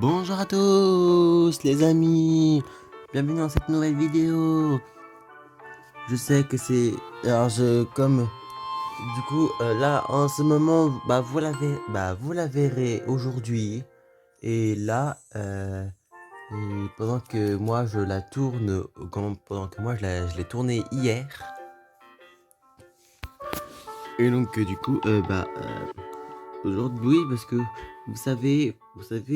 Bonjour à tous les amis, bienvenue dans cette nouvelle vidéo. Je sais que c'est... Alors du coup, là, en ce moment, vous la verrez aujourd'hui. Et là, pendant que moi je la tourne, pendant que moi je l'ai tournée hier. Et donc, du coup, aujourd'hui, parce que vous savez,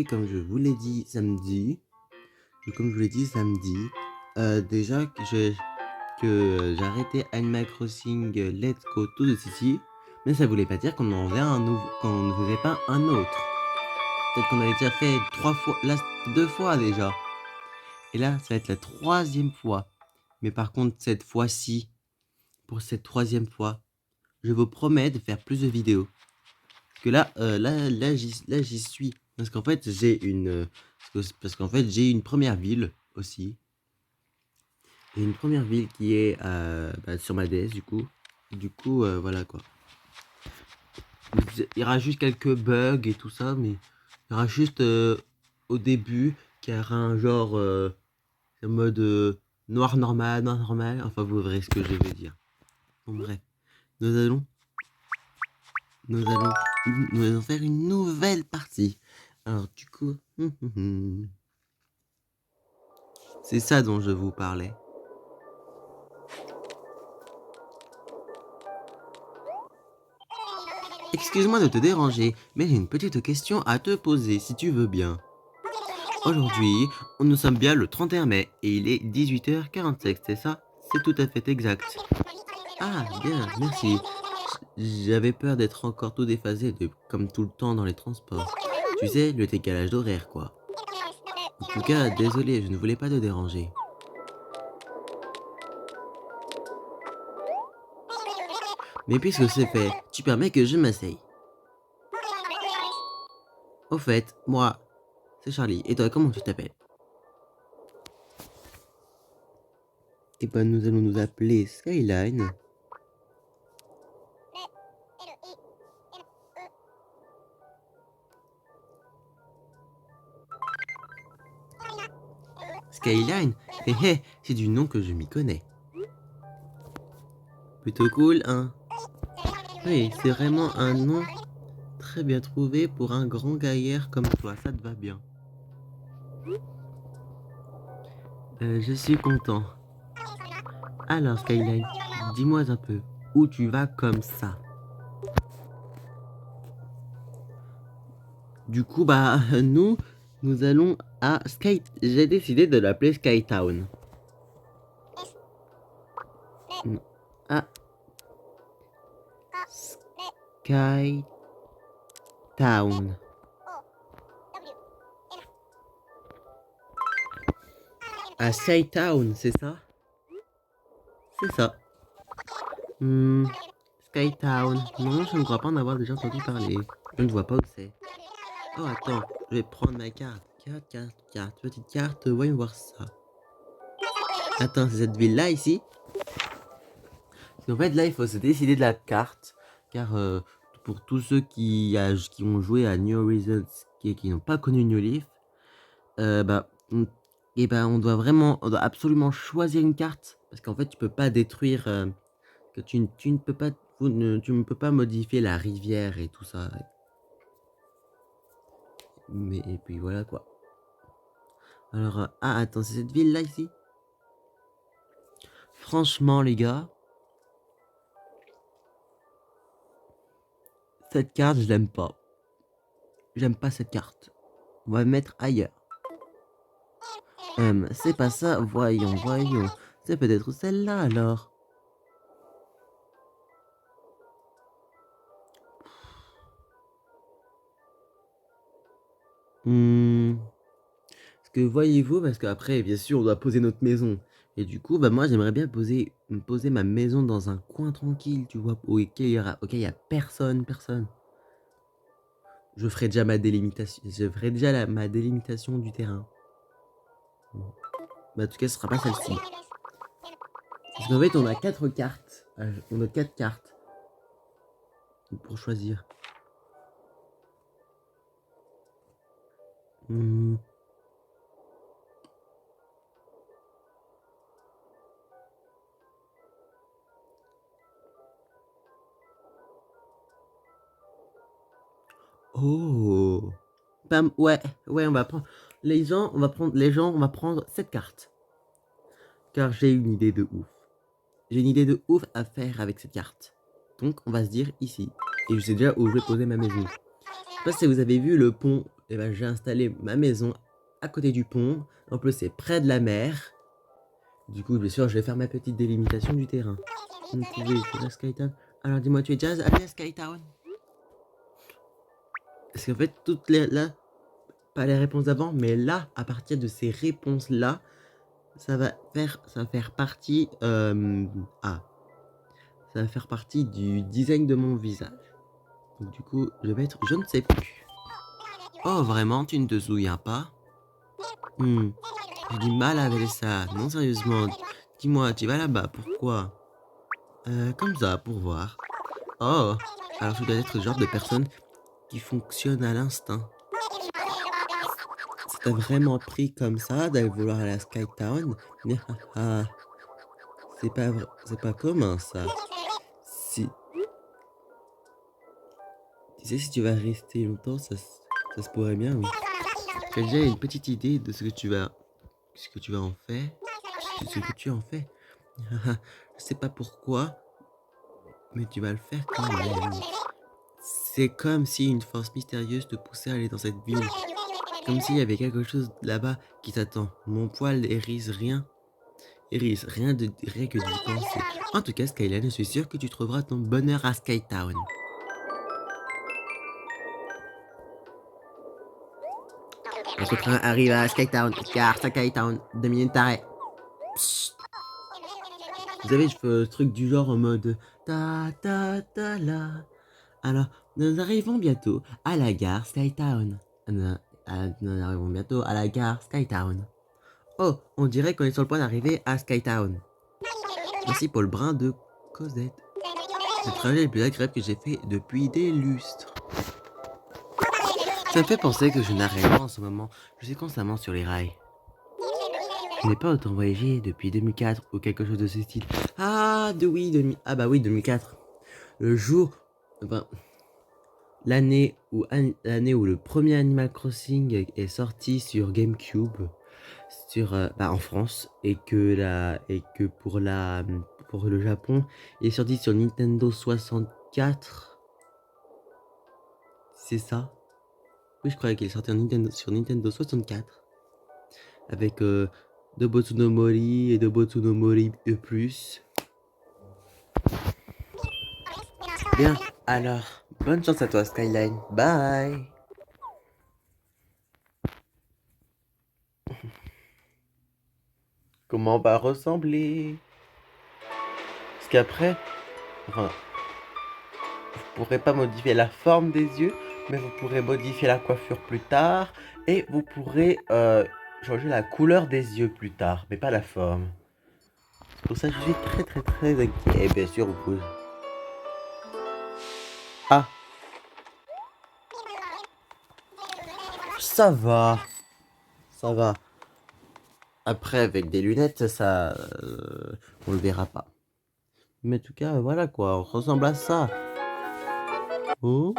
comme je vous l'ai dit samedi, déjà que j'ai arrêté Animal Crossing Let's Go to the City, mais ça voulait pas dire qu'on en faisait un nouveau, qu'on ne faisait pas un autre. Peut-être qu'on avait déjà fait 3 fois, là 2 fois déjà. Et là, ça va être la 3e fois. Mais par contre, pour cette 3e fois, je vous promets de faire plus de vidéos. Parce que là, j'y suis. Parce qu'en fait, j'ai une première ville aussi. Et une première ville qui est sur ma DS du coup. Voilà quoi. Il y aura juste quelques bugs et tout ça, mais il y aura juste au début qu'il y aura un genre en mode noir normal. Enfin, vous verrez ce que je veux dire. Bon, bref, nous allons, nous allons, nous allons faire une nouvelle partie. Alors, du coup, c'est ça dont je vous parlais. Excuse-moi de te déranger, mais j'ai une petite question à te poser si tu veux bien. Aujourd'hui, nous sommes bien le 31 mai et il est 18h45, c'est ça? C'est tout à fait exact. Ah, bien, merci. J'avais peur d'être encore tout déphasé, comme tout le temps dans les transports. Tu sais, le décalage d'horaire, quoi. En tout cas, désolé, je ne voulais pas te déranger. Mais puisque c'est fait, tu permets que je m'asseye. Au fait, moi, c'est Charlie. Et toi, comment tu t'appelles? Eh ben, nous allons nous appeler Skyline. Skyline? Hé hé, c'est du nom que je m'y connais. Plutôt cool, hein? Oui, c'est vraiment un nom très bien trouvé pour un grand gaillard comme toi, ça te va bien. Je suis content. Alors Skyline, dis-moi un peu, où tu vas comme ça? Du coup, nous allons à Sky... J'ai décidé de l'appeler Skytown. Non. À Skytown. À Skytown, c'est ça? C'est ça. Skytown. Non, je ne crois pas en avoir déjà entendu parler. Je ne vois pas où c'est. Oh, attends, je vais prendre ma carte. Carte. Petite carte, voyons voir ça. Attends, c'est cette ville-là, ici? Parce qu'en fait, là, il faut se décider de la carte. Car pour tous ceux qui ont joué à New Horizons et qui n'ont pas connu New Leaf, on doit absolument choisir une carte. Parce qu'en fait, tu peux pas détruire... tu ne peux pas... tu ne peux pas modifier la rivière et tout ça. Et puis voilà, quoi. Alors, attends, c'est cette ville-là, ici? Franchement, les gars... Cette carte, je l'aime pas. J'aime pas cette carte. On va mettre ailleurs. C'est pas ça. Voyons. C'est peut-être celle-là, alors. Parce que voyez-vous, parce qu'après, bien sûr, on doit poser notre maison. Et du coup, moi, j'aimerais bien poser ma maison dans un coin tranquille, tu vois, auquel il y a personne. Je ferai déjà ma délimitation. Ma délimitation du terrain. En tout cas, ce sera pas celle-ci. Parce qu'en fait, on a 4 cartes. On a 4 cartes pour choisir. Mmh. Oh! Bam, ouais, ouais, on va prendre on va prendre cette carte. Car j'ai une idée de ouf. J'ai une idée de ouf à faire avec cette carte. Donc on va se dire ici. Et je sais déjà où je vais poser ma maison. Je sais pas si vous avez vu le pont. Et ben j'ai installé ma maison à côté du pont. En plus c'est près de la mer. Du coup bien sûr je vais faire ma petite délimitation du terrain. Vous pouvez écrire à Skytown. Alors dis-moi tu es déjà allé à Skytown? Parce qu'en fait toutes les là, pas les réponses d'avant, mais là, à partir de ces réponses-là, ça va faire partie, ça va faire partie du design de mon visage. Donc du coup, je vais mettre je ne sais plus. Oh vraiment, tu ne te souviens pas? J'ai du mal avec ça. Non sérieusement, dis-moi, tu vas là-bas, pourquoi? Comme ça, pour voir. Oh, alors tu dois être le genre de personne qui fonctionne à l'instinct. Ça t'a vraiment pris comme ça d'aller vouloir aller à Skytown? C'est pas commun ça. Si tu sais, si tu vas rester longtemps, ça se pourrait bien, oui. J'ai déjà une petite idée de ce que tu vas en faire. Ce que tu en fais. Je sais pas pourquoi, mais tu vas le faire quand même. C'est comme si une force mystérieuse te poussait à aller dans cette ville. Comme s'il y avait quelque chose là-bas qui t'attend. Mon poil hérisse rien. Hérisse rien que d'y penser. En tout cas, Skyline, je suis sûr que tu trouveras ton bonheur à Skytown. Notre train arrive à Skytown, car Skytown, 2 minutes d'arrêt. Vous savez, je fais ce truc du genre en mode ta ta ta la. Alors, nous arrivons bientôt à la gare Skytown. Nous arrivons bientôt à la gare Skytown. Oh, on dirait qu'on est sur le point d'arriver à Skytown. Merci pour le brin de Cosette. C'est le trajet le plus agréable que j'ai fait depuis des lustres. Ça me fait penser que je n'arrête pas en ce moment. Je suis constamment sur les rails. Je n'ai pas autant voyagé depuis 2004 ou quelque chose de ce style. Ah, ah bah oui, 2004. Le jour... Enfin, l'année où le premier Animal Crossing est sorti sur GameCube, en France, et que pour le Japon, il est sorti sur Nintendo 64. C'est ça? Oui, je croyais qu'il est sorti sur Nintendo 64. Avec Dobotsu no Mori et Dobotsu no Mori E+. Bien, alors, bonne chance à toi Skyline. Bye. Comment va ressembler? Parce qu'après, enfin, vous pourrez pas modifier la forme des yeux, mais vous pourrez modifier la coiffure plus tard. Et vous pourrez changer la couleur des yeux plus tard, mais pas la forme. Pour ça, je suis très très très inquiet. Et bien sûr, vous pouvez... Ah, ça va. Ça va. Après, avec des lunettes, ça... on le verra pas. Mais en tout cas, voilà quoi, on ressemble à ça. Oh.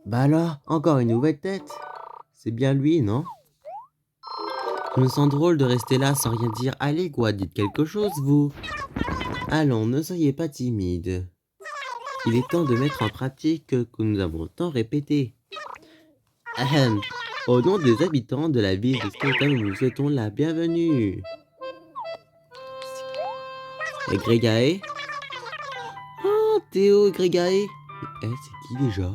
Bah alors, encore une nouvelle tête. C'est bien lui, non? Je me sens drôle de rester là sans rien dire. Allez quoi, dites quelque chose, vous. Allons, ne soyez pas timide. Il est temps de mettre en pratique ce que nous avons tant répété. Ahem. Au nom des habitants de la ville de Skytown, nous vous souhaitons la bienvenue. Et Grégae? Oh, Théo et Grégae. Eh, c'est qui déjà?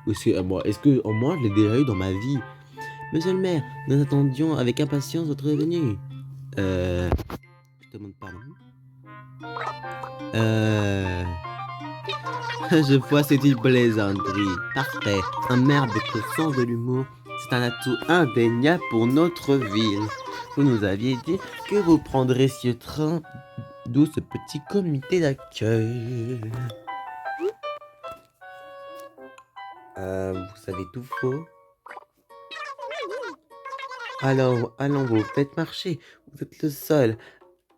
Est-ce que au moins je l'ai déjà eu dans ma vie? Monsieur le maire, nous attendions avec impatience votre venue. Je te demande pardon. Je vois c'est une plaisanterie. Parfait. Un maire avec le sens de l'humour, c'est un atout indéniable pour notre ville. Vous nous aviez dit que vous prendrez ce train, d'où ce petit comité d'accueil. Vous avez tout faux. Allons, vous faites marcher. Vous êtes le seul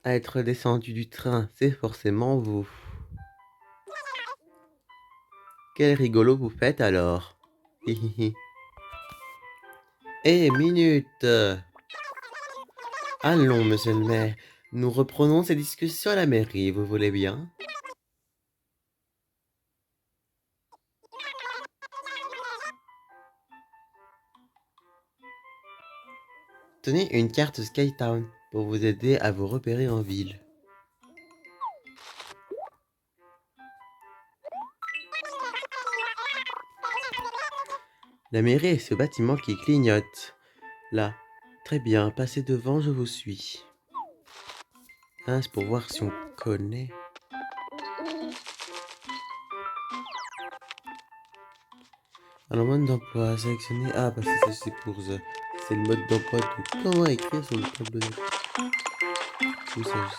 à être descendu du train. C'est forcément vous. Quel rigolo vous faites alors. Hihihi. Hé, minute. Allons, monsieur le maire. Nous reprenons ces discussions à la mairie, vous voulez bien? Tenez une carte Skytown pour vous aider à vous repérer en ville. La mairie est ce bâtiment qui clignote. Là. Très bien, passez devant, je vous suis. Ah, c'est pour voir si on connaît. Alors, mode d'emploi, sélectionner. Ah, bah c'est pour ça. C'est le mode d'emploi. Donc, comment écrire sur le tableau de... Où ça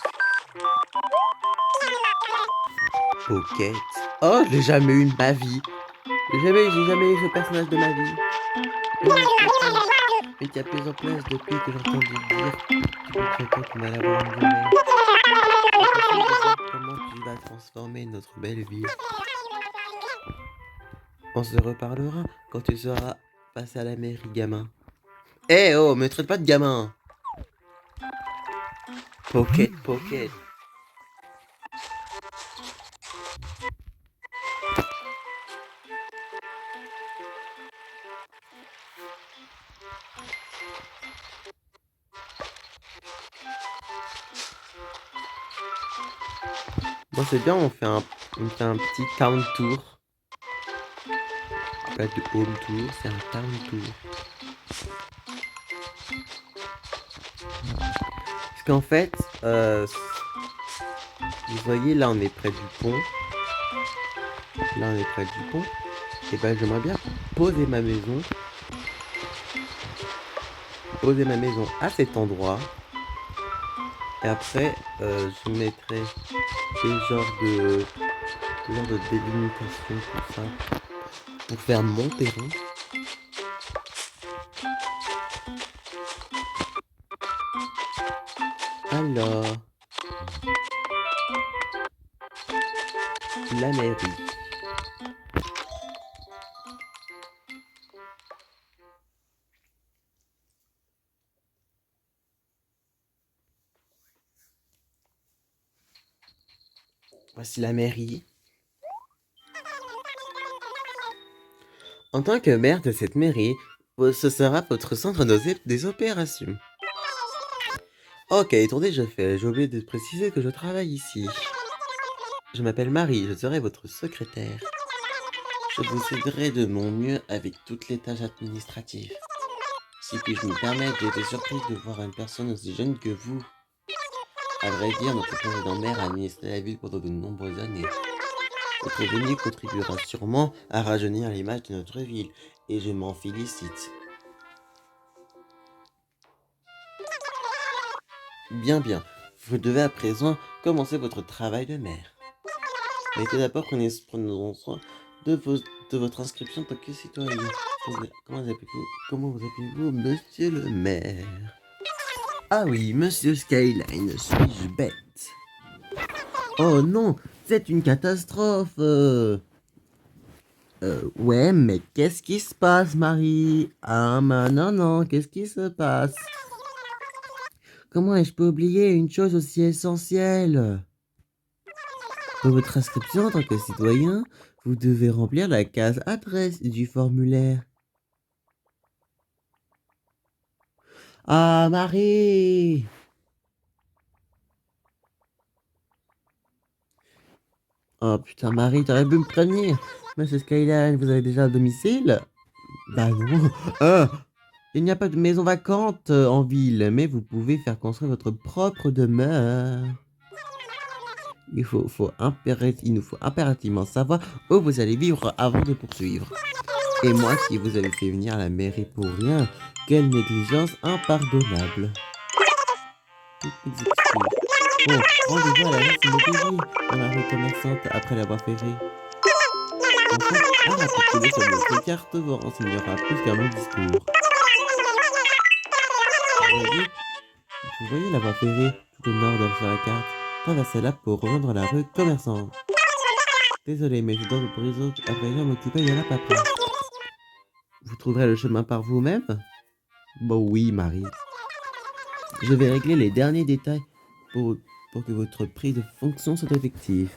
Pocket. Oh, je l'ai jamais eu de ma vie. J'ai jamais eu ce personnage de ma vie. Mais qui a plus en place depuis que j'ai entendu dire depuis 30 ans qu'on allait avoir une journée. Comment tu vas transformer notre belle ville. On se reparlera quand tu seras passé à la mairie, gamin. Eh oh, me traite pas de gamin. Pocket. Bon, c'est bien, on fait un petit town tour. Pas de home tour, c'est un town tour. Parce qu'en fait, vous voyez, là on est près du pont. Et ben j'aimerais bien poser ma maison à cet endroit. Et après, je mettrai des genres de délimitation, tout ça, pour faire mon terrain. Alors, la mairie. Voici la mairie. En tant que maire de cette mairie, ce sera votre centre des opérations. Ok, tournez, je fais. J'ai oublié de préciser que je travaille ici. Je m'appelle Marie, je serai votre secrétaire. Je vous aiderai de mon mieux avec toutes les tâches administratives. Si puis-je me permettre, j'ai été surprise de voir une personne aussi jeune que vous. À vrai dire, notre président maire a administré la ville pendant de nombreuses années. Votre venue contribuera sûrement à rajeunir l'image de notre ville, et je m'en félicite. Bien, vous devez à présent commencer votre travail de maire. Mais tout d'abord, prenons soin de votre inscription en tant que citoyen. Comment vous appelez-vous, monsieur le maire? Ah oui, monsieur Skyline, suis-je bête? Oh non, c'est une catastrophe. Ouais, mais qu'est-ce qui se passe, Marie? Ah, mais non, qu'est-ce qui se passe? Comment ai-je pu oublier une chose aussi essentielle? Pour votre inscription en tant que citoyen, vous devez remplir la case adresse du formulaire. Ah, Marie! Oh putain, Marie, t'aurais pu me prévenir. Monsieur Skyline, vous avez déjà un domicile? Bah non. Il n'y a pas de maison vacante en ville, mais vous pouvez faire construire votre propre demeure. Il nous faut impérativement savoir où vous allez vivre avant de poursuivre. Et moi qui vous avais fait venir à la mairie pour rien, quelle négligence impardonnable. Bon, rendez-vous à la rue Immobilier, dans la rue commerçante, après l'avoir ferré. Enfin, un rapide coup d'œil sur votre carte vous renseignera plus qu'un long discours. Vous voyez la voie ferrée tout au nord sur la carte. Traversez-la pour rejoindre la rue commerçante. Désolé, mais je dois vous briser après m'occuper de la paperasse. Vous trouverez le chemin par vous-même? Bon oui, Marie. Je vais régler les derniers détails pour que votre prise de fonction soit effective.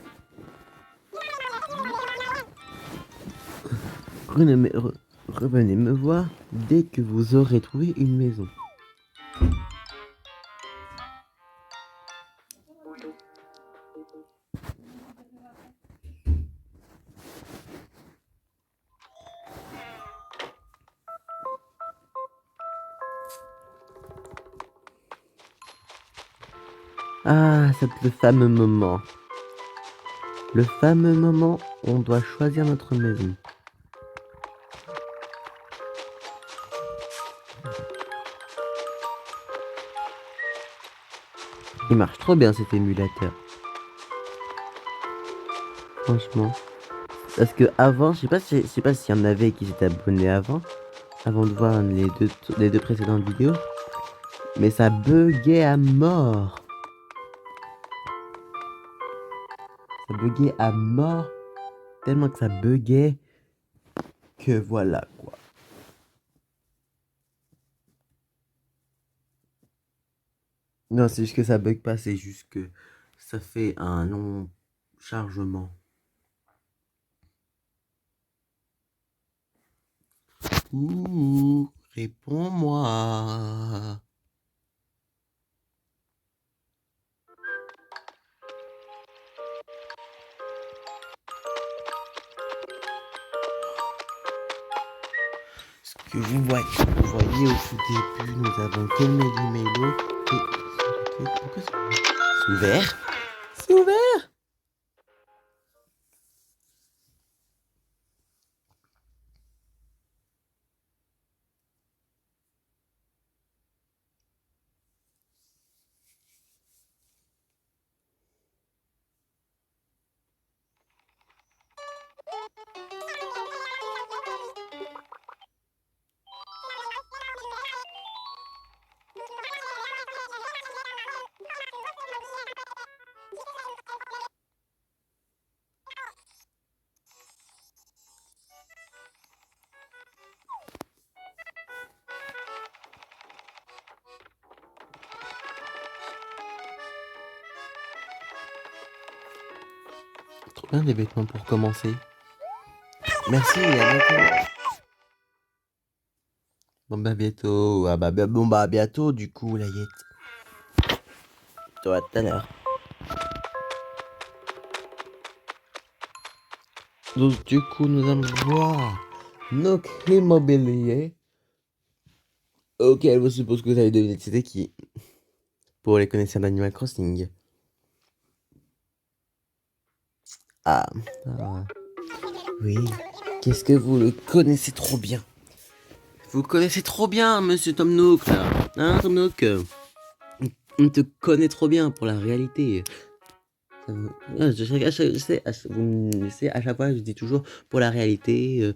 Revenez me voir dès que vous aurez trouvé une maison. Ah, c'est le fameux moment. Le fameux moment où on doit choisir notre maison. Il marche trop bien cet émulateur. Franchement. Parce que avant, je sais pas s'il y en avait qui s'étaient abonnés avant de voir les deux précédentes vidéos. Mais ça buguait à mort. Ça buguait à mort. Tellement que ça buguait que voilà quoi. Non, c'est juste que ça bug pas, c'est juste que ça fait un long chargement. Ouh, réponds-moi. Ce que vous voyez au tout début, nous avons Kelmeli Melo et... Pourquoi c'est ouvert? C'est ouvert? Trop bien des vêtements pour commencer. Merci, à bientôt. Bon bah bientôt. Ah bah, bon bah bientôt du coup, la yette. Toi, à tout à l'heure. Donc du coup, nous allons voir nos immobiliers. Ok, je suppose que vous avez deviné c'était qui. Pour les connaisseurs d'Animal Crossing. Ah, oui. Qu'est-ce que vous le connaissez trop bien? Vous le connaissez trop bien, monsieur Tom Nook, là. Hein, Tom Nook? On te connaît trop bien pour la réalité. Je sais, à chaque fois, je dis toujours pour la réalité.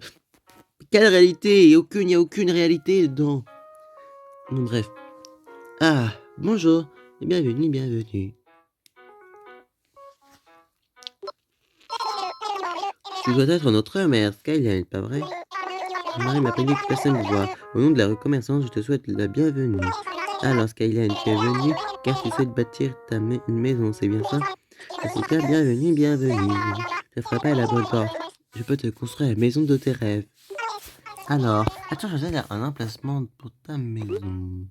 Quelle réalité? Il n'y a aucune réalité dedans. Bon, bref. Ah, bonjour. Et bienvenue. Tu dois être notre mère, Skyline, pas vrai? Marie m'a prévenu que personne ne voit. Au nom de la rue commerçante, je te souhaite la bienvenue. Alors, Skyline, tu es venue car tu souhaites bâtir une maison, c'est bien ça? C'est super, bienvenue. Je frappe à la bonne porte. Je peux te construire la maison de tes rêves. Alors, as-tu choisi un emplacement pour ta maison?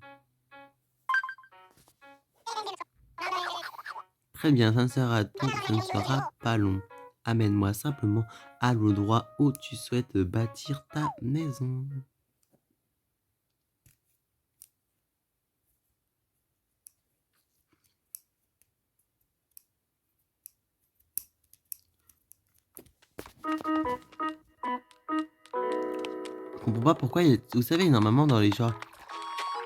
Très bien, ça ne sera pas long. Amène-moi simplement à l'endroit où tu souhaites bâtir ta maison. Je comprends pas pourquoi, vous savez, normalement dans les genres,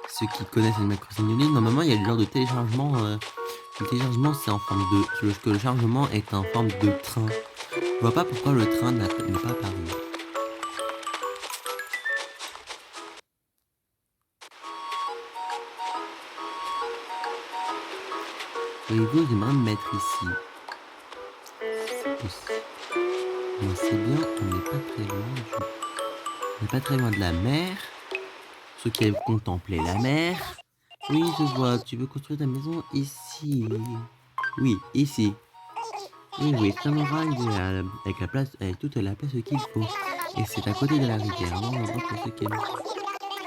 ceux qui connaissent Animal Crossing New Leaf, normalement il y a le genre de téléchargement, le téléchargement c'est en forme de, que le chargement est en forme de train. Je vois pas pourquoi le train n'est pas apparu. Voyez-vous, j'aimerais me mettre ici. Mais c'est bien, on n'est pas très loin On n'est pas très loin de la mer. Ceux qui aiment contempler la mer. Oui, je vois, tu veux construire ta maison ici. Oui, ici. Oui, c'est un endroit idéal, avec toute la place qu'il faut. Et c'est à côté de la rivière, un endroit pour ceux qui aiment.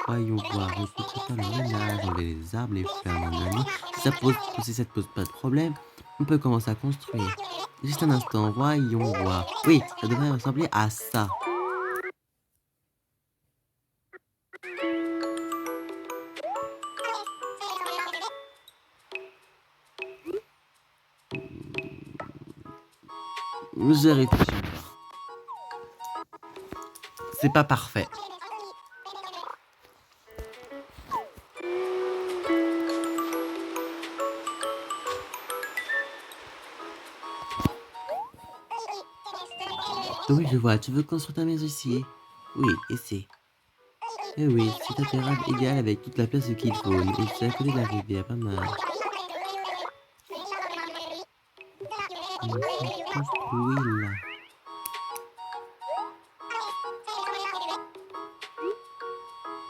Voyons voir, il faut préparer le ménage, enlever les arbres, les fleurs, nanana. Si ça te pose pas de problème, on peut commencer à construire. Juste un instant, voyons voir. Oui, ça devrait ressembler à ça. Je réfléchis. C'est pas parfait. Oui, je vois, tu veux construire ta maison ici? Oui, ici. Eh oui, c'est un terrain idéal avec toute la place qu'il faut. Et c'est à côté de la rivière, pas mal. Construit là.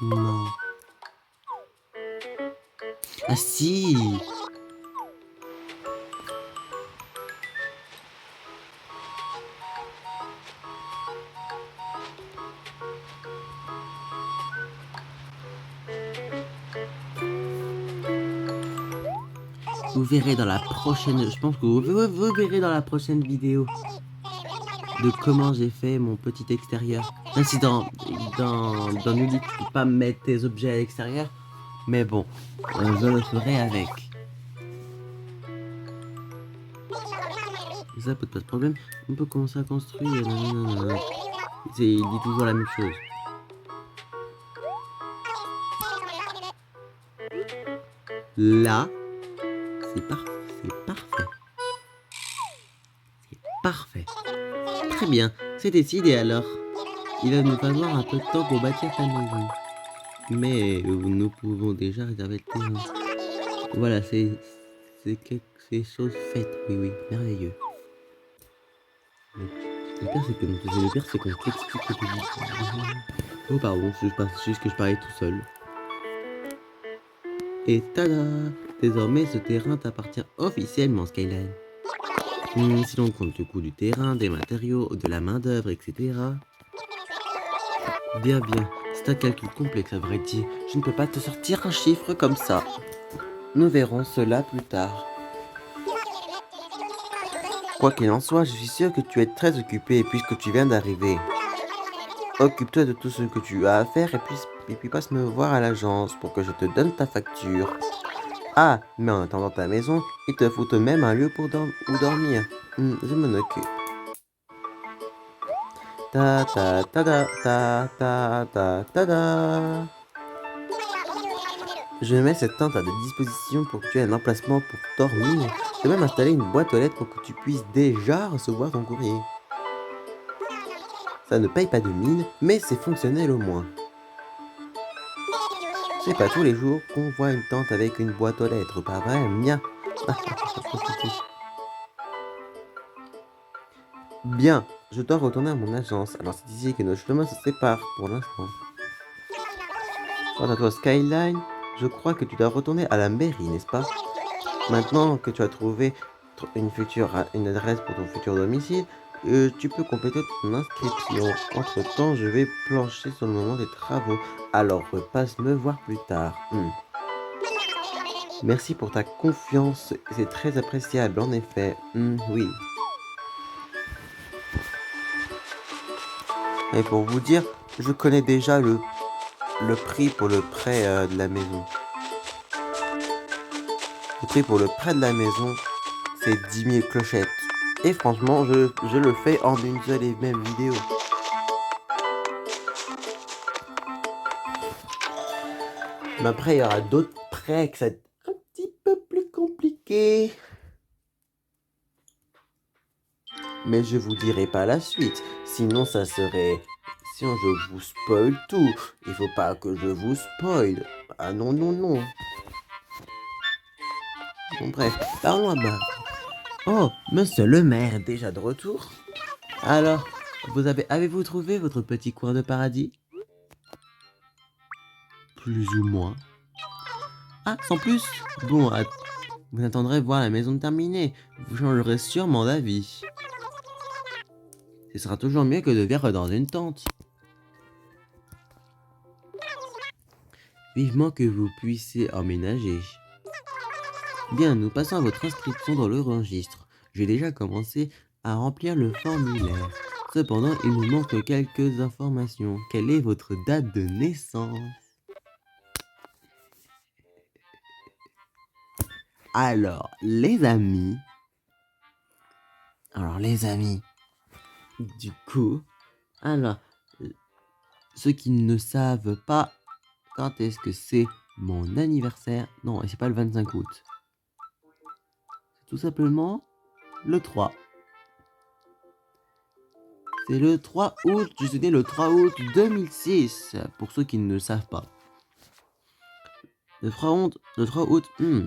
Non. Ah si! Vous verrez dans la prochaine... Je pense que vous verrez dans la prochaine vidéo de comment j'ai fait mon petit extérieur. Même si dans Nully, tu peux pas mettre tes objets à l'extérieur. Mais bon, je le ferai avec. Ça pose pas de problème. On peut commencer à construire. Il dit toujours la même chose. Là, c'est parfait. C'est parfait. Très bien, c'est décidé alors. Il va nous falloir un peu de temps pour bâtir ta maison. Mais nous pouvons déjà réserver le terrain. Voilà, c'est chose faite. Oui, merveilleux. Le pire, c'est qu'on t'explique tout. Oh, pardon, c'est juste que je parlais tout seul. Et tada! Désormais, ce terrain t'appartient officiellement, Skyline. Si l'on compte le coût du terrain, des matériaux, de la main-d'œuvre, etc. Bien, c'est un calcul complexe à vrai dire. Je ne peux pas te sortir un chiffre comme ça. Nous verrons cela plus tard. Quoi qu'il en soit, je suis sûr que tu es très occupé puisque tu viens d'arriver. Occupe-toi de tout ce que tu as à faire et puis passe me voir à l'agence pour que je te donne ta facture. Ah, mais en attendant ta maison, il te faut tout de même un lieu pour où dormir. Je m'en occupe. Ta ta ta ta ta ta ta ta ta. Je mets cette tente à ta disposition pour que tu aies un emplacement pour dormir. Je vais même installer une boîte aux lettres pour que tu puisses déjà recevoir ton courrier. Ça ne paye pas de mine, mais c'est fonctionnel au moins. C'est pas tous les jours qu'on voit une tente avec une boîte aux lettres, pas vrai, mien? Bien, je dois retourner à mon agence, alors c'est ici que nos chemins se séparent pour l'instant. Quant à toi, Skyline, je crois que tu dois retourner à la mairie, n'est-ce pas? Maintenant que tu as trouvé une adresse pour ton futur domicile, tu peux compléter ton inscription. Entre-temps, je vais plancher sur le moment des travaux, alors repasse me voir plus tard. Merci pour ta confiance, c'est très appréciable en effet. Oui. Et pour vous dire, je connais déjà le prix pour le prêt de la maison. Le prix pour le prêt de la maison, c'est 10 000 clochettes. Et franchement, je le fais en une seule et même vidéo. Mais après, il y aura d'autres prêts que c'est un petit peu plus compliqué. Mais je vous dirai pas la suite, sinon ça serait... Sinon je vous spoil tout. Il faut pas que je vous spoil. Ah non, non, non. Bon bref, parlons à bas. Oh, monsieur le maire, déjà de retour? Alors, avez-vous trouvé votre petit coin de paradis? Plus ou moins. Ah, sans plus? Bon, vous attendrez voir la maison terminée. Vous changerez sûrement d'avis. Ce sera toujours mieux que de vivre dans une tente. Vivement que vous puissiez emménager. Bien, nous passons à votre inscription dans le registre. J'ai déjà commencé à remplir le formulaire. Cependant, il nous manque quelques informations. Quelle est votre date de naissance? Alors, les amis... du coup... Alors, ceux qui ne savent pas quand est-ce que c'est mon anniversaire... Non, c'est pas le 25 août. C'est tout simplement le 3. C'est le 3 août, je suis né le 3 août 2006, pour ceux qui ne le savent pas. Le 3 août,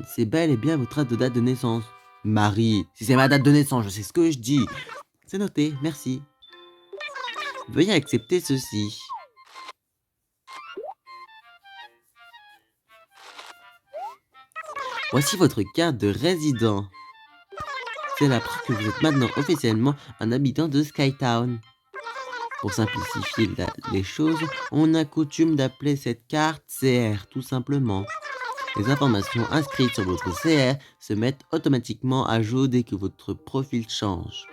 c'est bel et bien votre date de naissance. Marie, si c'est ma date de naissance, je sais ce que je dis. C'est noté, merci. Veuillez accepter ceci. Voici votre carte de résident. C'est la preuve que vous êtes maintenant officiellement un habitant de Skytown. Pour simplifier les choses, on a coutume d'appeler cette carte CR, tout simplement. Les informations inscrites sur votre CR se mettent automatiquement à jour dès que votre profil change.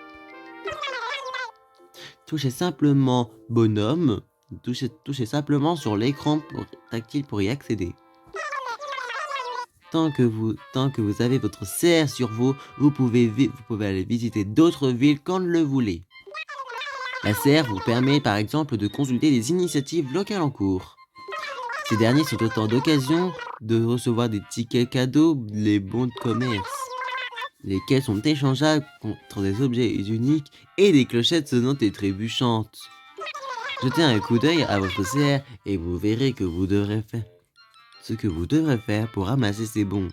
Touchez simplement bonhomme, touchez simplement sur l'écran tactile pour y accéder. Tant que vous avez votre CR sur vous pouvez aller visiter d'autres villes quand le voulez. La CR vous permet par exemple de consulter les initiatives locales en cours. Ces derniers sont autant d'occasions de recevoir des tickets cadeaux, les bons de commerce, lesquels sont échangeables contre des objets uniques et des clochettes sonnantes et trébuchantes. Jetez un coup d'œil à votre CR et vous verrez ce que vous devrez faire pour ramasser ces bons.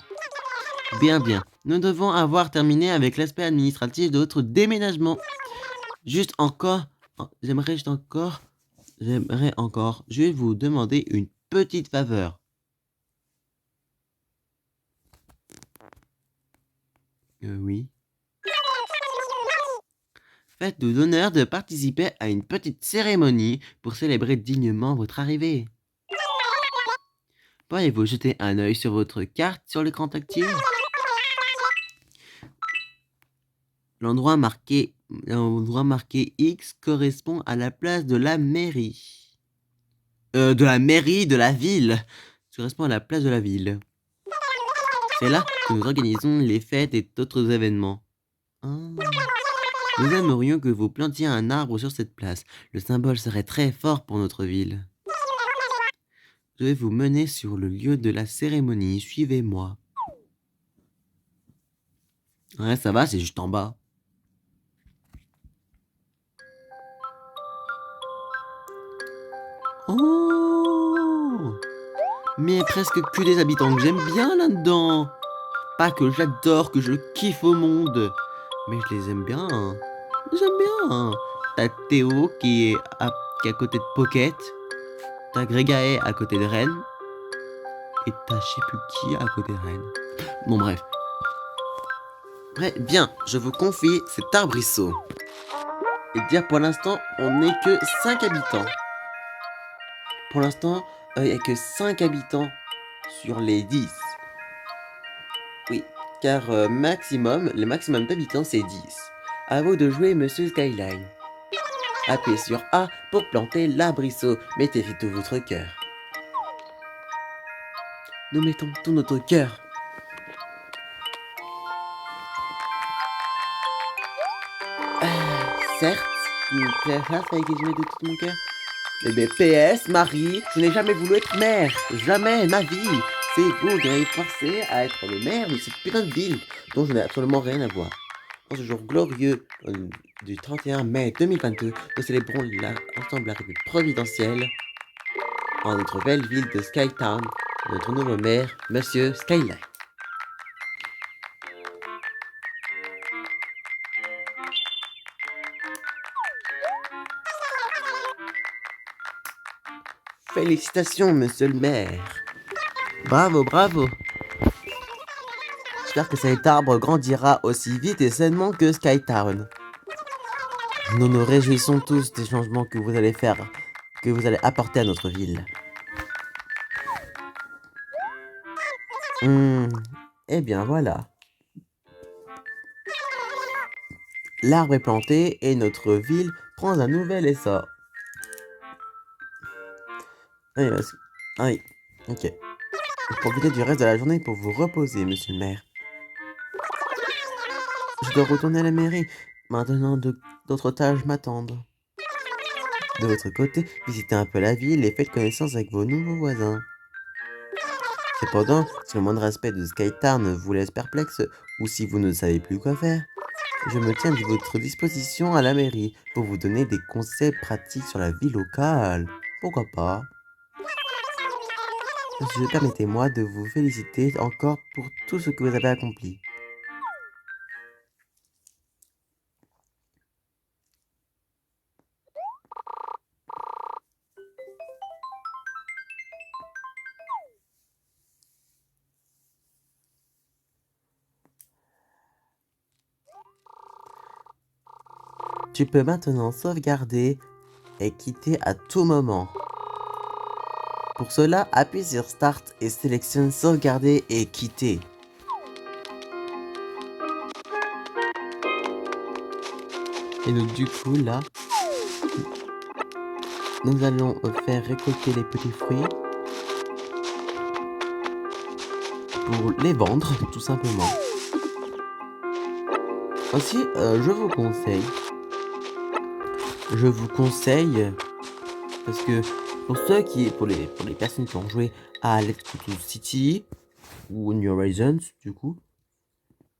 Bien, nous devons avoir terminé avec l'aspect administratif de votre déménagement. J'aimerais encore, je vais vous demander une petite faveur. Oui. Faites-nous l'honneur de participer à une petite cérémonie pour célébrer dignement votre arrivée. Pourriez-vous jeter un œil sur votre carte sur l'écran tactile? L'endroit marqué X correspond à la place de la mairie. De la ville. Ça correspond à la place de la ville. C'est là que nous organisons les fêtes et d'autres événements. Nous aimerions que vous plantiez un arbre sur cette place. Le symbole serait très fort pour notre ville. Je vais vous mener sur le lieu de la cérémonie. Suivez-moi. Ouais, ça va, c'est juste en bas. Oh! Mais presque que des habitants que j'aime bien là-dedans. Pas que j'adore, que je kiffe au monde. Mais je les aime bien. J'aime bien. T'as Théo qui est à côté de Pocket. T'as Grégaë à côté de Rennes. Et t'as je sais plus qui à côté de Rennes. Bon bref. Bien, je vous confie cet arbrisseau. Et dire pour l'instant, on n'est que 5 habitants. Pour l'instant, il n'y a que 5 habitants sur les 10. Oui, car le maximum d'habitants c'est 10. À vous de jouer Monsieur Skyline. Appuyez sur A pour planter l'arbrisseau. Mettez tout votre cœur. Nous mettons tout notre cœur. Certes, une place avec qui je mets de tout mon cœur. Mais PS, Marie, je n'ai jamais voulu être maire. Jamais, ma vie. C'est vous qui m'avez forcé à être le maire de cette putain de ville dont je n'ai absolument rien à voir. Dans ce jour glorieux du 31 mai 2022, nous célébrons ensemble l'arrivée providentielle en notre belle ville de Skytown, notre nouveau maire, Monsieur Skylight. Félicitations, monsieur le maire. Bravo, bravo. J'espère que cet arbre grandira aussi vite et sainement que Skytown. Nous nous réjouissons tous des changements que vous allez faire, que vous allez apporter à notre ville. Eh bien voilà. L'arbre est planté et notre ville prend un nouvel essor. Ah oui, ok. Profitez du reste de la journée pour vous reposer, monsieur le maire. Je dois retourner à la mairie. Maintenant, d'autres tâches m'attendent. De votre côté, visitez un peu la ville et faites connaissance avec vos nouveaux voisins. Cependant, si le moindre aspect de Skytown vous laisse perplexe ou si vous ne savez plus quoi faire, je me tiens à votre disposition à la mairie pour vous donner des conseils pratiques sur la vie locale. Pourquoi pas? Permettez-moi de vous féliciter encore pour tout ce que vous avez accompli. Tu peux maintenant sauvegarder et quitter à tout moment. Pour cela, appuie sur Start et sélectionne Sauvegarder et quitter. Et donc du coup là, nous allons faire récolter les petits fruits pour les vendre tout simplement. Aussi, je vous conseille, parce que pour les personnes qui ont joué à Let's Go to City ou New Horizons, du coup,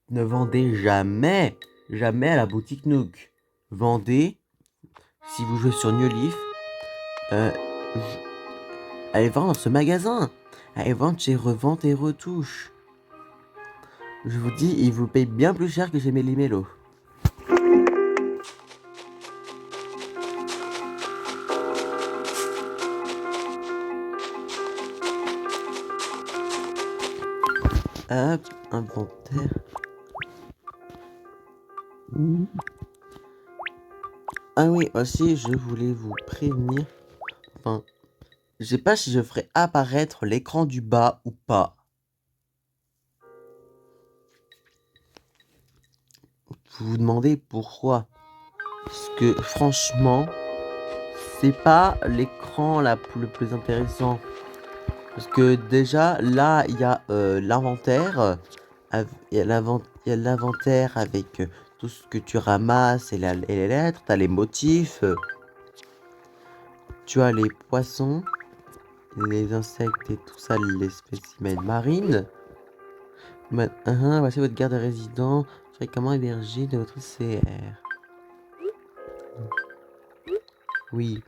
ne vendez jamais à la boutique Nook. Vendez, si vous jouez sur New Leaf, allez vendre dans ce magasin. Allez vendre chez Revente et Retouche. Je vous dis, ils vous payent bien plus cher que chez Méli-Mélo. Hop, inventaire. Ah oui, aussi, je voulais vous prévenir. Enfin, je sais pas si je ferai apparaître l'écran du bas ou pas. Vous vous demandez pourquoi? Parce que franchement, c'est pas l'écran le plus intéressant. Parce que déjà, là, il y a l'inventaire. Il y a l'inventaire avec tout ce que tu ramasses et les lettres. T'as les motifs. Tu as les poissons, les insectes et tout ça, les spécimens marines. Voici votre garde résident fréquemment hébergé de votre CR. Oui.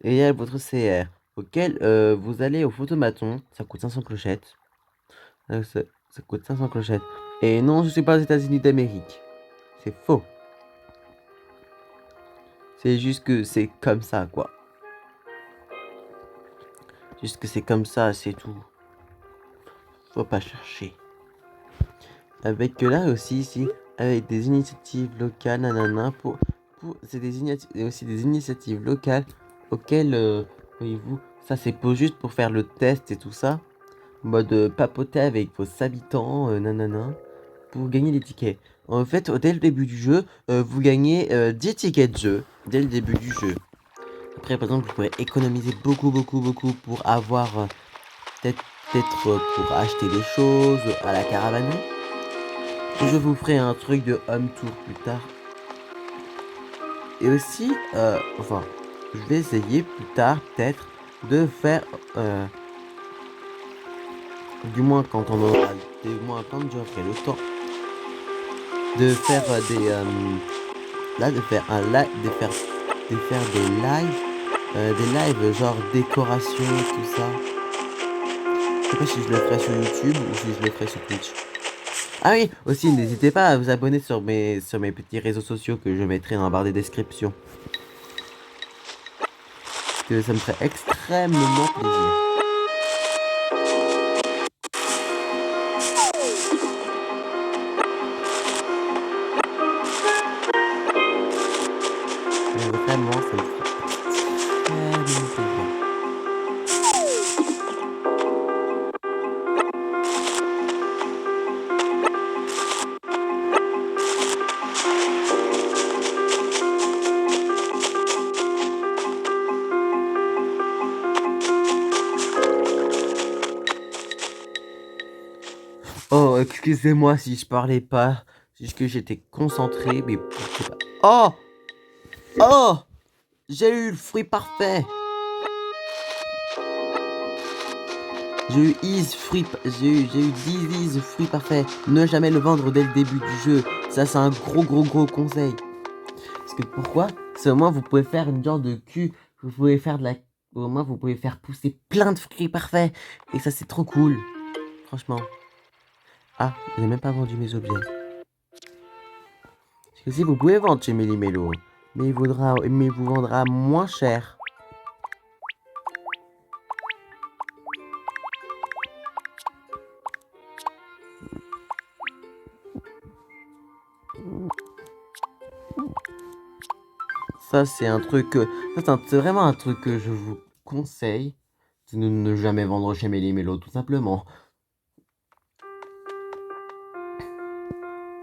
Et il y a votre CR, auquel vous allez au photomaton, ça coûte 500 clochettes. Ça coûte 500 clochettes. Et non, je suis pas aux États-Unis d'Amérique. C'est faux. C'est juste que c'est comme ça, quoi. Juste que c'est comme ça, c'est tout. Faut pas chercher. Avec là aussi, ici, avec des initiatives locales, nanana, c'est aussi des initiatives locales auxquelles, voyez-vous, ça c'est juste pour faire le test et tout ça. Mode papoter avec vos habitants, nanana, pour gagner des tickets. En fait, dès le début du jeu, vous gagnez 10 tickets de jeu, dès le début du jeu. Après, par exemple, vous pourrez économiser beaucoup pour avoir, peut-être pour acheter des choses à la caravane. Je vous ferai un truc de home tour plus tard. Et aussi, je vais essayer plus tard, peut-être, de faire, du moins quand j'aurai le temps, de faire là, de faire un live, de faire des lives genre décoration, tout ça. Je sais pas si je le ferai sur YouTube ou si je le ferai sur Twitch. Ah oui, aussi n'hésitez pas à vous abonner sur mes petits réseaux sociaux que je mettrai dans la barre des descriptions. Parce que ça me ferait extrêmement plaisir. Mais vraiment, ça me ferait extrêmement plaisir. Oh, excusez-moi si je parlais pas. C'est juste que j'étais concentré, mais c'est pas... Oh! Oh! J'ai eu le fruit parfait! J'ai eu 10 fruits parfaits. Ne jamais le vendre dès le début du jeu. Ça, c'est un gros conseil. Parce que pourquoi? C'est au moins vous pouvez faire une genre de cul. Vous pouvez faire de la... Au moins vous pouvez faire pousser plein de fruits parfaits. Et ça, c'est trop cool. Franchement. Ah, j'ai même pas vendu mes objets. Parce que si vous pouvez vendre chez Méli-Mélo, mais il vous vendra moins cher. Ça, c'est un truc... c'est vraiment un truc que je vous conseille. De ne jamais vendre chez Méli-Mélo, tout simplement.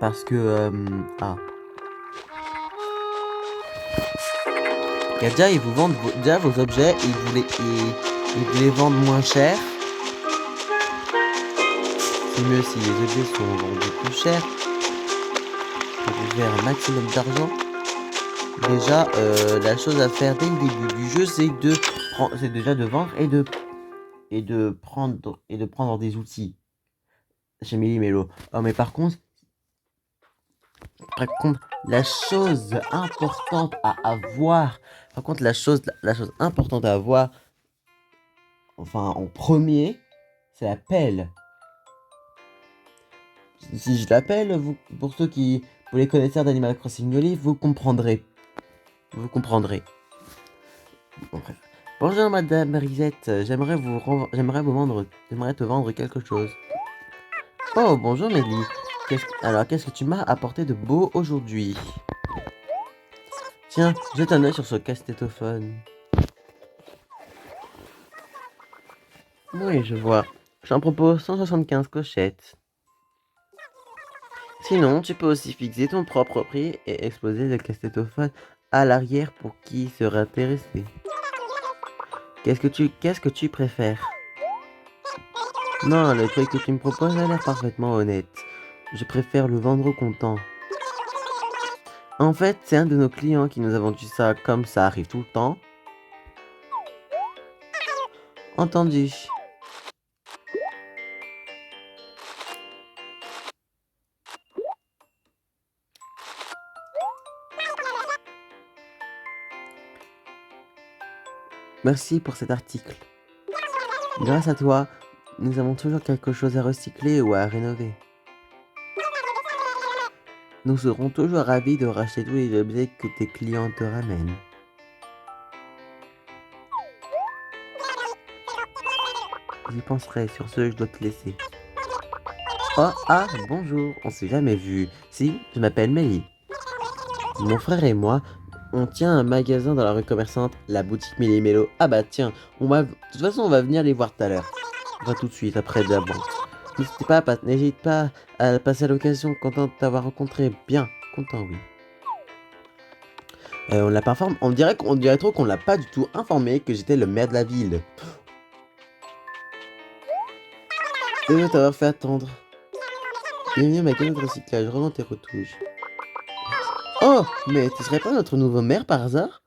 Parce que... Et déjà, ils vous vendent déjà vos objets et ils vous les vendent moins cher. C'est mieux si les objets sont vendus plus cher. Pour vous faire un maximum d'argent. Déjà, la chose à faire dès le début du jeu, c'est déjà de vendre et de prendre des outils chez Méli-Mélo. Oh, mais par contre, la chose importante à avoir, enfin en premier, c'est la pelle. Si je l'appelle, pour les connaisseurs d'Animal Crossing New Leaf, vous comprendrez. Bon, bref. Bonjour Madame Risette, j'aimerais te vendre quelque chose. Oh, bonjour Mélie. Qu'est-ce que tu m'as apporté de beau aujourd'hui? Tiens, jette un œil sur ce casse-tétophone. Oui, je vois. J'en propose 175 cochettes. Sinon, tu peux aussi fixer ton propre prix et exposer le casse-tétophone à l'arrière pour qui sera intéressé. Qu'est-ce que tu préfères? Non, le prix que tu me proposes a l'air parfaitement honnête. Je préfère le vendre au comptant. En fait, c'est un de nos clients qui nous a vendu ça, comme ça arrive tout le temps. Entendu. Merci pour cet article. Grâce à toi, nous avons toujours quelque chose à recycler ou à rénover. Nous serons toujours ravis de racheter tous les objets que tes clients te ramènent. J'y penserai, sur ce, je dois te laisser. Oh, ah, bonjour, on s'est jamais vu. Si, je m'appelle Mélie. Mon frère et moi, on tient un magasin dans la rue commerçante, la boutique Méli-Mélo. Ah bah tiens, de toute façon on va venir les voir tout à l'heure. On va tout de suite, après la banque. N'hésite pas à passer à l'occasion, content de t'avoir rencontré. Bien, content, oui. On l'a pas informé, on dirait trop qu'on l'a pas du tout informé que j'étais le maire de la ville. Désolé t'avoir fait attendre. Bienvenue au magasin de recyclage, revends tes retouches. Oh, mais tu serais pas notre nouveau maire par hasard?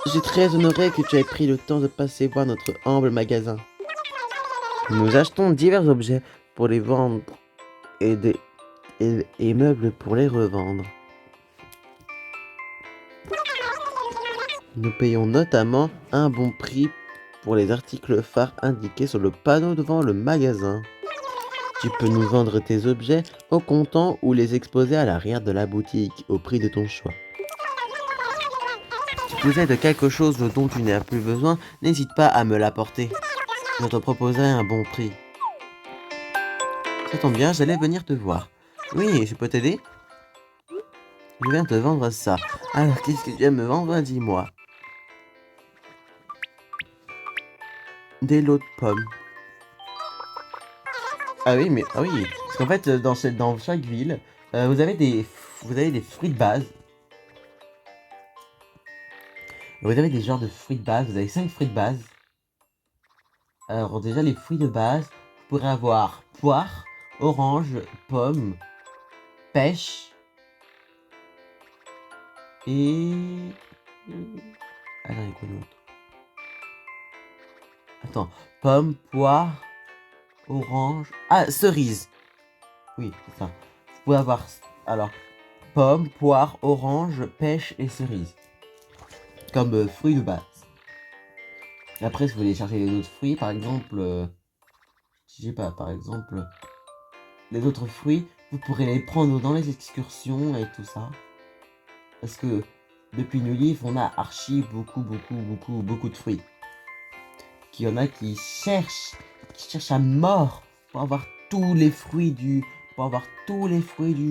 Je suis très honoré que tu aies pris le temps de passer voir notre humble magasin. Nous achetons divers objets pour les vendre et et meubles pour les revendre. Nous payons notamment un bon prix pour les articles phares indiqués sur le panneau devant le magasin. Tu peux nous vendre tes objets au comptant ou les exposer à l'arrière de la boutique au prix de ton choix. Si tu possèdes quelque chose dont tu n'as plus besoin, n'hésite pas à me l'apporter. Je te proposerai un bon prix. Ça tombe bien, j'allais venir te voir. Oui, je peux t'aider? Je viens te vendre ça. Alors, qu'est-ce que tu viens me vendre? Dis-moi. Des lots de pommes. Ah oui, mais ah oui, parce qu'en fait, dans chaque ville, vous avez des fruits de base. Vous avez des genres de fruits de base. Vous avez 5 fruits de base. Alors déjà, les fruits de base, vous pourrez avoir poire, orange, pomme, pêche et... Attends, il y a quoi d'autre? Attends, pomme, poire, orange... Ah, cerise. Oui, c'est ça. Vous pouvez avoir... Alors, pomme, poire, orange, pêche et cerise. Comme fruits de base. Après, si vous voulez chercher les autres fruits, par exemple... je sais pas, par exemple... Les autres fruits, vous pourrez les prendre dans les excursions et tout ça. Parce que depuis New Leaf, on a archi beaucoup de fruits. Qu'il y en a qui cherchent à mort pour avoir tous les fruits du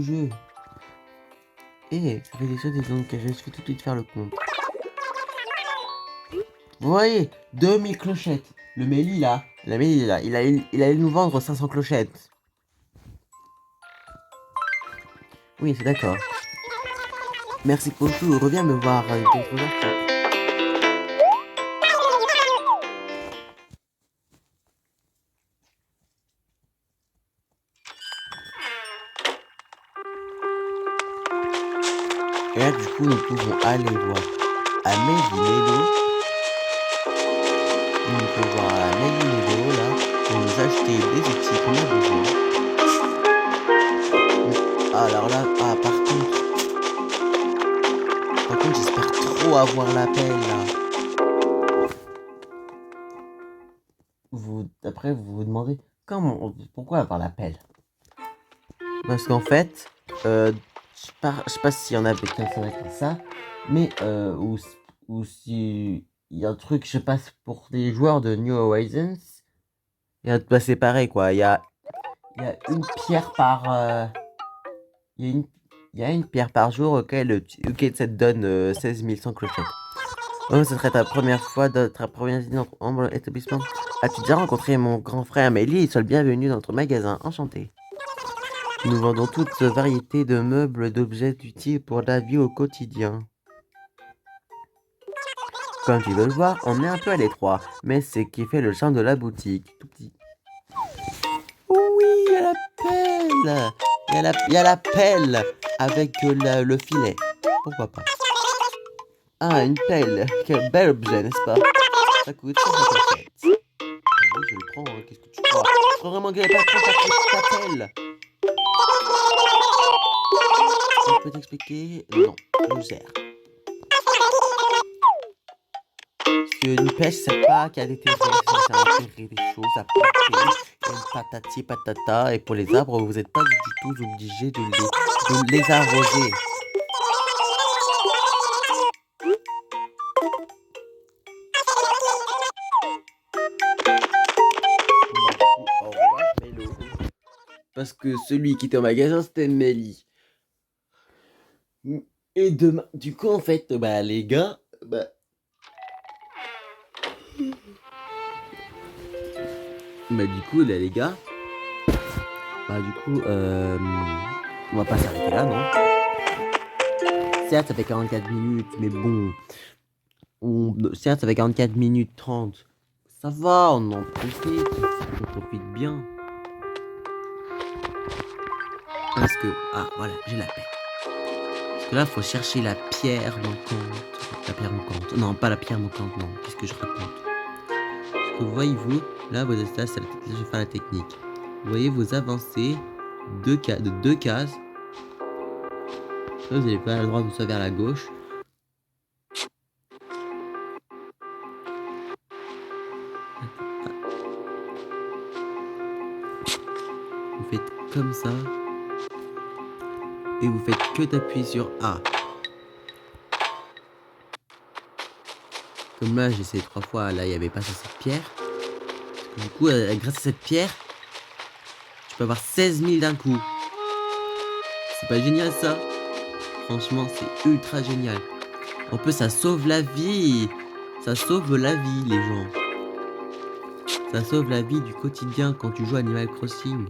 jeu. Et ça fait des choses, donc je vais tout de suite faire le compte. Vous voyez, 2000 clochettes. Le Méli là, il allait nous vendre 500 clochettes. Oui, c'est d'accord. Merci pour tout, reviens me voir d'autres jours. Et là, du coup, nous pouvons aller voir à Méli-Mélo. Nous pouvons voir à Méli-Mélo, là, pour nous acheter des outils qu'on a besoin. Alors là, par contre, j'espère trop avoir l'appel, là. Après, vous vous demandez, pourquoi avoir l'appel? Parce qu'en fait, je sais pas s'il y en a quelqu'un avec ça, mais ou si il y a un truc, je sais pas, pour des joueurs de New Horizons, c'est pareil quoi. Il y a une pierre par, il y a une pierre par jour auquel ça te donne 16 100 clochettes. Oh, ce serait ta première visite dans notre établissement. As-tu déjà rencontré mon grand frère Mélie? Sois le bienvenu dans notre magasin. Enchanté. Nous vendons toute variété de meubles, d'objets utiles pour la vie au quotidien. Comme tu veux le voir, on est un peu à l'étroit, mais c'est ce qui fait le charme de la boutique. Tout petit. Oui, il y a la pelle. Il y a la pelle avec le filet. Pourquoi pas? Ah, une pelle. Quel bel objet, n'est-ce pas? Ça coûte 150 clochettes. Ah oui, je le prends, hein. Qu'est-ce que tu crois? Je crois vraiment qu'il n'y a pas ta pelle. Je peux t'expliquer? Non, je gère. Parce qu'une pêche, c'est pas qu'à déterrer, ça sert à enterrer des choses, à planter, et patati patata. Et pour les arbres, vous n'êtes pas du tout obligé de les arroser. Au revoir, Mélo. Parce que celui qui était au magasin, c'était Mélie. Et demain, du coup, en fait, les gars, du coup, là, les gars, on va pas s'arrêter là, non? Certes, ça fait 44 minutes, mais bon, certes, ça fait 44 minutes 30. Ça va, on en profite bien. Parce que, voilà, j'ai la paix. Parce que là, faut chercher la pierre manquante. La pierre manquante. Non, pas la pierre manquante, non. Qu'est-ce que je raconte? Parce que voyez-vous, là, vous êtes là, je vais faire la technique. Vous voyez, vous avancez de deux cases. Soit vous allez vers la droite ou soit vers la gauche. Vous faites comme ça. Et vous faites que d'appuyer sur A. Comme là, j'ai essayé 3 fois. Là, il n'y avait pas assez de pierre. Du coup, grâce à cette pierre, tu peux avoir 16 000 d'un coup. C'est pas génial ça? Franchement, c'est ultra génial. En plus, ça sauve la vie. Ça sauve la vie, les gens. Ça sauve la vie du quotidien quand tu joues à Animal Crossing.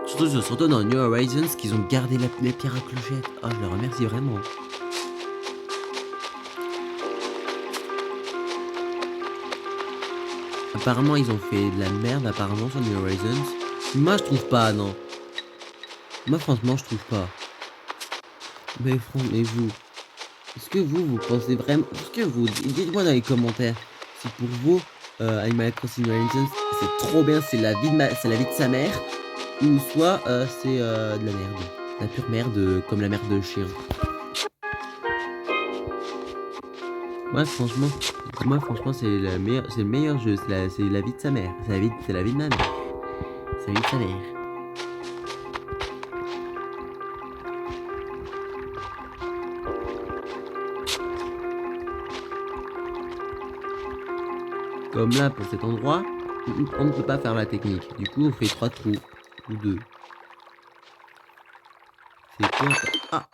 Surtout dans New Horizons, qu'ils ont gardé les pierres à clochettes. Oh, je les remercie vraiment. Apparemment, ils ont fait de la merde, apparemment, sur New Horizons. Moi, je trouve pas, non. Moi, franchement, je trouve pas. Mais vous, est-ce que vous pensez vraiment... Est-ce que vous... Dites-moi dans les commentaires si pour vous, Animal Crossing New Horizons, c'est trop bien, c'est la vie de sa mère, ou soit c'est de la merde. La pure merde, comme la merde de chien. Moi, franchement, c'est le meilleur jeu. C'est la vie de sa mère. C'est la vie de ma mère. C'est la vie de sa mère. Comme là, pour cet endroit, on ne peut pas faire la technique. Du coup, on fait 3 trous. Ou 2. C'est quoi?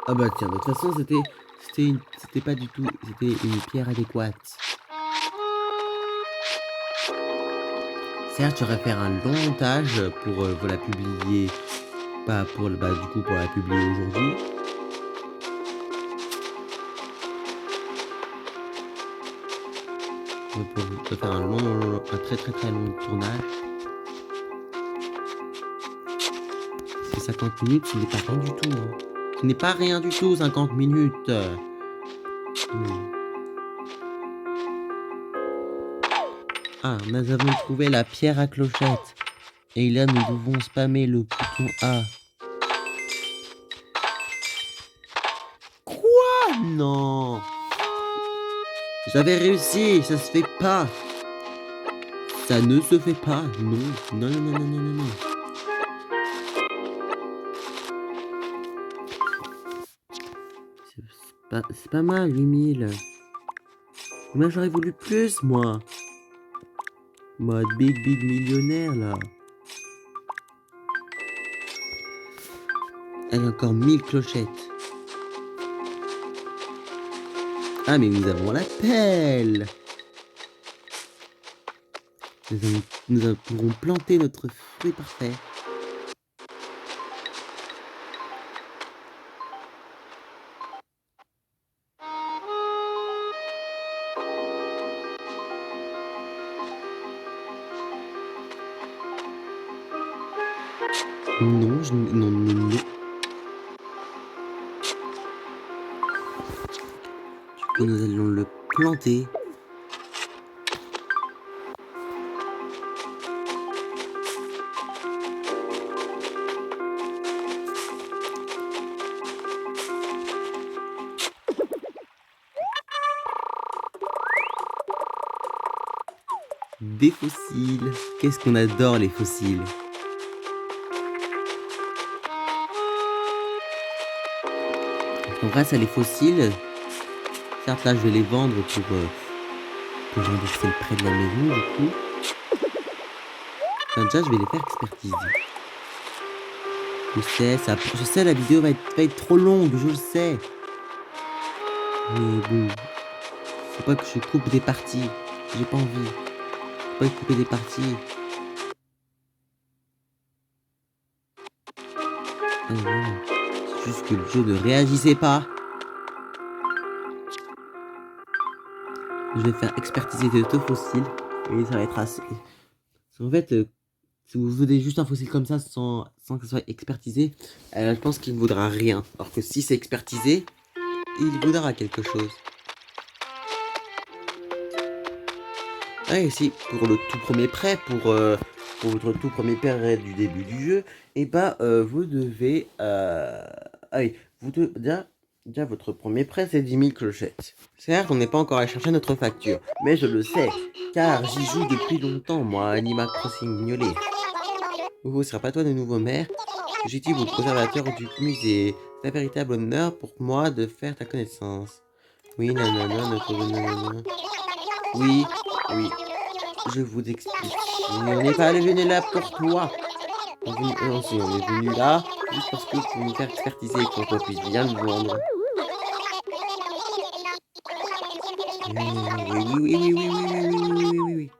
Ah bah tiens, de toute façon, c'était pas du tout... C'était une pierre adéquate. Certes, j'aurais fait un long montage pour vous la publier. Pas pour... Bah du coup, pour la publier aujourd'hui. On peut faire un très long tournage. C'est 50 minutes, ce n'est pas rien du tout. Hein. Ce n'est pas rien du tout, 50 minutes. Ah, nous avons trouvé la pierre à clochette. Et là, nous devons spammer le bouton A. Quoi? Non. J'avais réussi, ça se fait pas. Ça ne se fait pas, non. Non, non, non, non, non, non, non. C'est pas mal, 8000. Moi, j'aurais voulu plus, moi. Mode big millionnaire, là. Elle a encore 1000 clochettes. Ah, mais nous avons la pelle. Nous pourrons planter notre fruit parfait. Non, non. Du coup, nous allons le planter. Des fossiles. Qu'est-ce qu'on adore les fossiles. Grâce à les fossiles, certes là je vais les vendre pour rembourser le prêt de la maison du coup. Enfin, déjà je vais les faire expertiser. Je sais la vidéo va être trop longue, je le sais. Mais bon, faut pas que je coupe des parties, j'ai pas envie. Faut pas couper des parties. Ah, voilà. C'est juste que le jeu ne réagissait pas. Je vais faire expertiser de 2 fossiles et ça va être assez. En fait, si vous voulez juste un fossile comme ça sans que ce soit expertisé, je pense qu'il ne vaudra rien. Alors que si c'est expertisé, il vaudra quelque chose. Ah, et si, pour le tout premier prêt, pour pour votre tout premier période du début du jeu, et bah vous devez allez, déjà votre premier prêt c'est 10 000 clochettes. Certes, on n'est pas encore allé chercher notre facture, mais je le sais, car j'y joue depuis longtemps, moi, à Animal Crossing Mignolet. Vous sera pas toi de nouveau maire, j'étais au conservateur du musée. C'est un véritable honneur pour moi de faire ta connaissance. Oui, nanana, notre nanana. Oui, oui, je vous explique. On n'est pas venu là pour toi. Non, si, on est venu là juste parce que pour nous faire expertiser et pour qu'on puisse bien le vendre. Oui, oui, oui, oui, oui, oui, oui, oui, oui, oui, oui.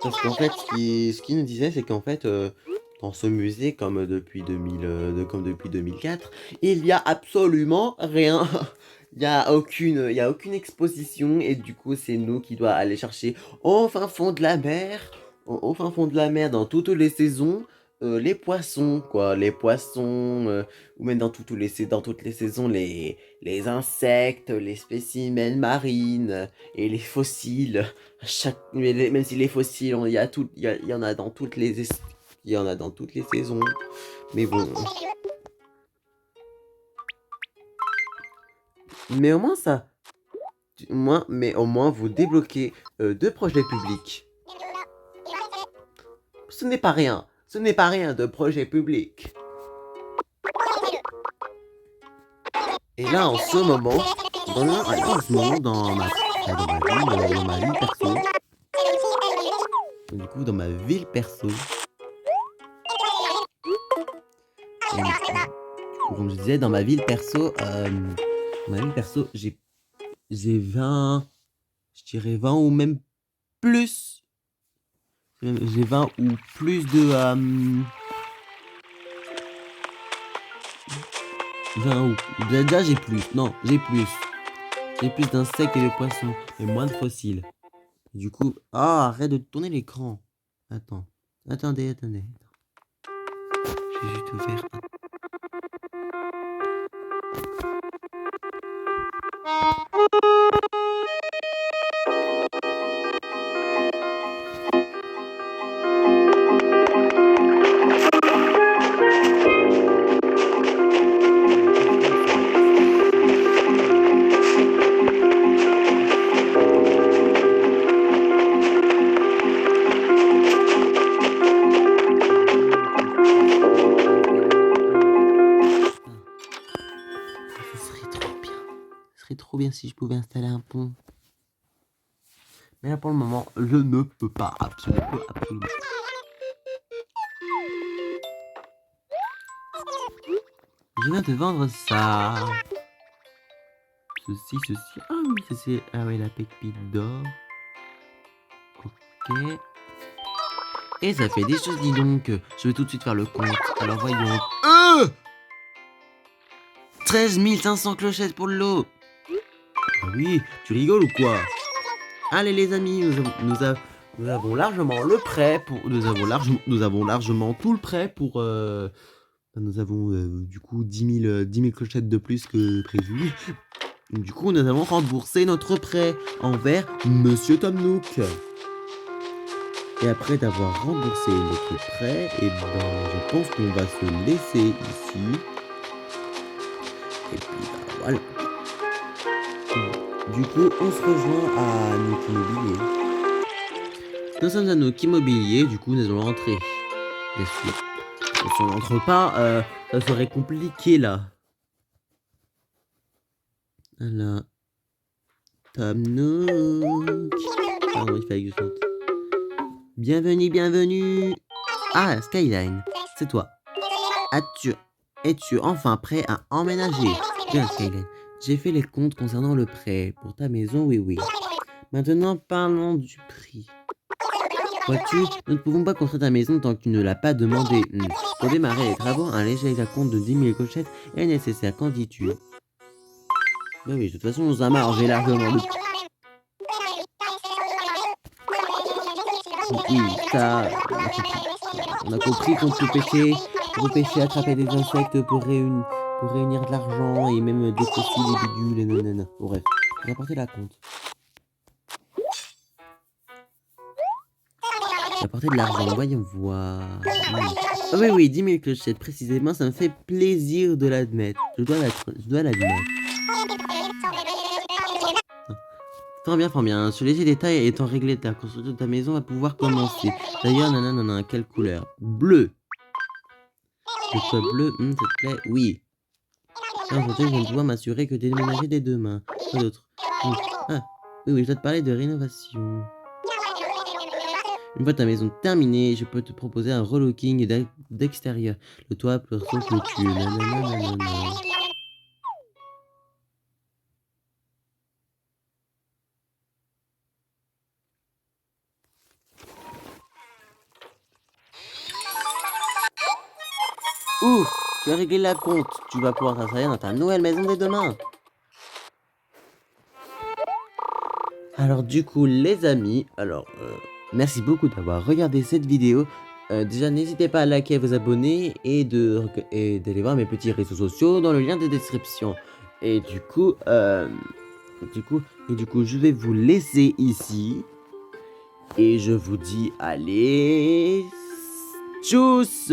Parce qu'en fait, ce qu'il nous disait, c'est qu'en fait, dans ce musée, comme depuis 2004, il y a absolument rien. Il y a aucune exposition et du coup, c'est nous qui doit aller chercher au fin fond de la mer, au fin fond de la mer, dans toutes les saisons, les poissons, quoi, les poissons, ou même dans toutes les saisons, les insectes, les spécimens marines et les fossiles. Même si les fossiles, il y en a dans il y en a dans toutes les saisons. Mais bon. Mais au moins ça. Mais au moins vous débloquez 2 projets publics. Ce n'est pas rien. Ce n'est pas rien de projets publics. Et là, en ce moment, dans ma ville perso, du coup, dans ma ville perso, et, comme je disais, dans ma ville perso, j'ai 20, je dirais 20 ou même plus. J'ai 20 ou plus de 20 ou déjà j'ai plus. Non, j'ai plus. J'ai plus d'insectes et de poissons et moins de fossiles. Du coup, arrête de tourner l'écran. Attendez. Je vais juste ouvrir. Trop bien si je pouvais installer un pont. Mais là pour le moment, je ne peux pas. Absolument. Je viens te vendre ça. Ceci. Ah oui, ça c'est. Ah ouais, la pépite d'or. Ok. Et ça fait des choses, dis donc. Je vais tout de suite faire le compte. Alors voyons. 13 500 clochettes pour le lot. Ah oui, tu rigoles ou quoi? Allez les amis, nous avons largement le prêt pour. Nous avons largement tout le prêt pour. Nous avons du coup 10 000 clochettes de plus que prévu. Du coup, nous avons remboursé notre prêt envers Monsieur Tom Nook. Et après d'avoir remboursé notre prêt, et je pense qu'on va se laisser ici. Et puis voilà. Du coup, on se rejoint à Nook Immobilier. Nous sommes à Nook Immobilier, du coup nous allons rentrer. Bien sûr. Si on n'entre pas, ça serait compliqué là. Alors. Tom Nook. Pardon, il fallait que je chante. Bienvenue. Ah, Skyline, c'est toi. Es-tu enfin prêt à emménager? Bien, Skyline. J'ai fait les comptes concernant le prêt pour ta maison, oui. Maintenant, parlons du prix. Vois-tu, nous ne pouvons pas construire ta maison tant que tu ne l'as pas demandé. Pour démarrer les travaux, un léger acompte de 10 000 clochettes est nécessaire. Qu'en dis-tu? Ben oui, de toute façon, on nous a margé largement. Oui, ça, on a compris qu'on peut pêcher, attraper des insectes pour réunir de l'argent et même des fossiles, des bidules et nanana. Bref, on a porté la compte. apporter de l'argent, voyons voir. Ah oui, oui, 10 000 clochettes, précisément, ça me fait plaisir de l'admettre. Je dois l'admettre. Fort bien. Ce léger détail étant réglé, ta construction de ta maison va pouvoir commencer. D'ailleurs, nanana, quelle couleur? Bleu. Le toit bleu, ça te plaît? Oui. Aujourd'hui, je vais pouvoir m'assurer que tu es déménagé dès demain. Quoi d'autre? Ah, oui, je dois te parler de rénovation. Une fois ta maison terminée, je peux te proposer un relooking d'extérieur. Le toit pleure son clôture. Nanana. Ouf, tu as réglé la compte. Tu vas pouvoir t'installer dans ta nouvelle maison dès demain. Alors du coup, les amis, merci beaucoup d'avoir regardé cette vidéo. Déjà, n'hésitez pas à liker, vous abonner et d'aller voir mes petits réseaux sociaux dans le lien de description. Et du coup, je vais vous laisser ici. Et je vous dis, allez, tchuss!